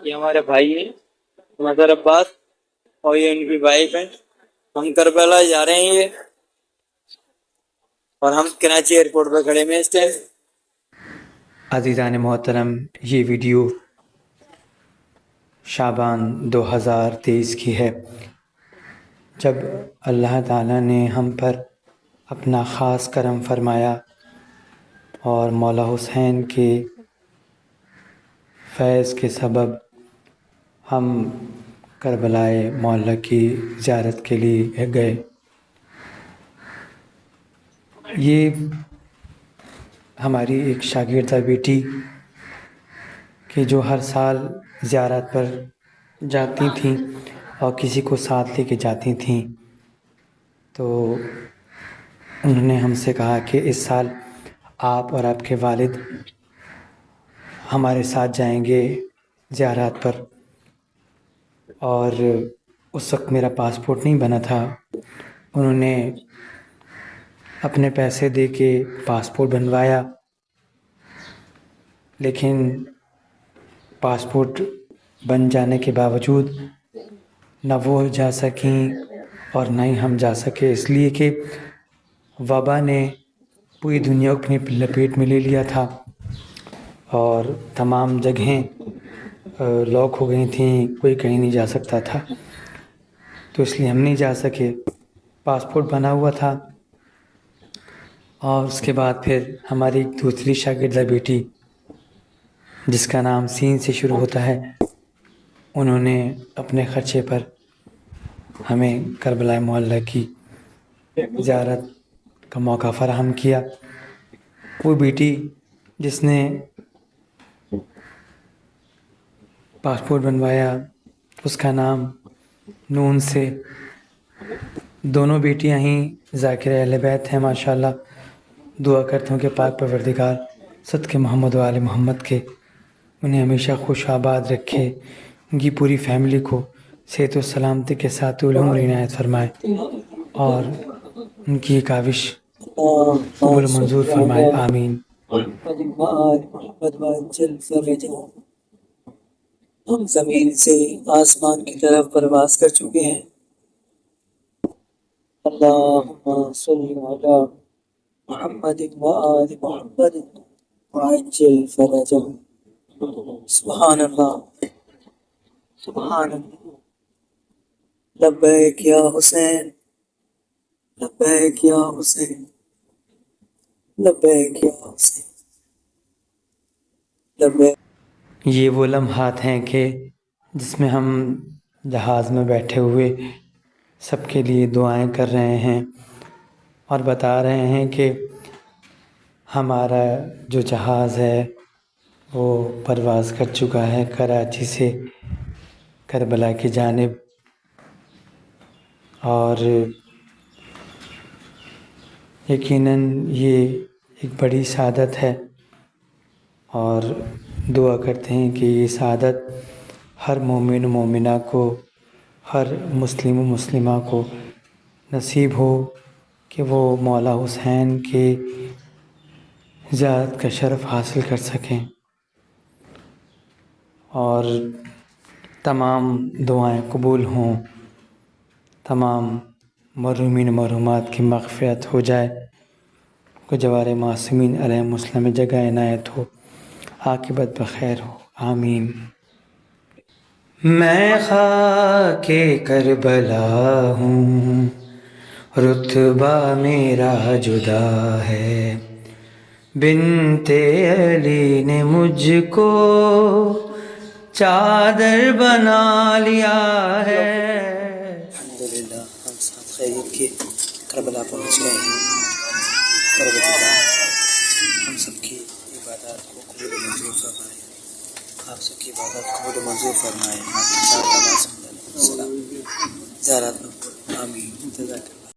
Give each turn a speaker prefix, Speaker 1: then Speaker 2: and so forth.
Speaker 1: یہ ہمارے بھائی ہیں مظہر عباس اور یہ ان کی وائف ہے. ہم کربلا جا رہے ہیں یہ اور ہم کراچی ایئرپورٹ پہ کھڑے ہیں اس ٹائم.
Speaker 2: عزیزان محترم، یہ ویڈیو شعبان 2023 کی ہے، جب اللہ تعالیٰ نے ہم پر اپنا خاص کرم فرمایا اور مولا حسین کے فیض کے سبب ہم کربلائے معلیٰ کی زیارت کے لیے گئے. یہ ہماری ایک شاگردہ بیٹی کہ جو ہر سال زیارت پر جاتی تھیں اور کسی کو ساتھ لے کے جاتی تھیں، تو انہوں نے ہم سے کہا کہ اس سال آپ اور آپ کے والد ہمارے ساتھ جائیں گے زیارت پر. اور اس وقت میرا پاسپورٹ نہیں بنا تھا. انہوں نے اپنے پیسے دے کے پاسپورٹ بنوایا، لیکن پاسپورٹ بن جانے کے باوجود نہ وہ جا سکیں اور نہ ہی ہم جا سکے، اس لیے کہ وبا نے پوری دنیا کو اپنی لپیٹ میں لے لیا تھا اور تمام جگہیں لاک ہو گئی تھیں، کوئی کہیں نہیں جا سکتا تھا. تو اس لیے ہم نہیں جا سکے. پاسپورٹ بنا ہوا تھا. اور اس کے بعد پھر ہماری ایک دوسری شاگردہ بیٹی جس کا نام سین سے شروع ہوتا ہے، انہوں نے اپنے خرچے پر ہمیں کربلا معلیٰ کی زیارت کا موقع فراہم کیا. وہ بیٹی جس نے پاسپورٹ بنوایا، اس کا نام نون سے. دونوں بیٹیاں ہی ذاکرہ اہل بیت ہیں ماشاءاللہ. دعا کرتا ہوں کہ پاک پروردگار صدقے محمد و آل محمد کے انہیں ہمیشہ خوش آباد رکھے، ان کی پوری فیملی کو صحت و سلامتی کے ساتھ طول عمر عنایت فرمائے اور ان کی کاوش قبول منظور فرمائے. آمین.
Speaker 1: ہم زمین سے آسمان کی طرف پرواز کر چکے ہیں. اللہم صلی علی محمد و آل محمد وعجل فرجہم. سبحان اللہ، سبحان اللہ. لبیک یا حسین، لبیک یا حسین، لبیک یا حسین، لبیک.
Speaker 2: یہ وہ لمحات ہیں کہ جس میں ہم جہاز میں بیٹھے ہوئے سب کے لیے دعائیں کر رہے ہیں اور بتا رہے ہیں کہ ہمارا جو جہاز ہے وہ پرواز کر چکا ہے کراچی سے کربلا کی جانب. اور یقیناً یہ ایک بڑی سعادت ہے اور دعا کرتے ہیں کہ یہ سعادت ہر مومن و مومنہ کو، ہر مسلم و مسلمہ کو نصیب ہو کہ وہ مولا حسین کے زیارت کا شرف حاصل کر سکیں اور تمام دعائیں قبول ہوں، تمام مرحومین و مرحومات کی مغفرت ہو جائے، کو جوار معصومین علیہم السلام جگہ عنایت ہو، عاقبت بخیر ہو. آمین. میں خاک کربلا ہوں، رتبہ میرا جدا ہے، بنت علی نے مجھ کو چادر بنا لیا ہے.
Speaker 1: الحمدللہ ہم ساتھ خیریت کے کربلا پہنچ گئے ہیں. پروردگار ہم سب کی عبادات کو قبول منظور فرمائے، آپ سب کی عبادت قبول منظور فرمائے. زیارت میں آمین.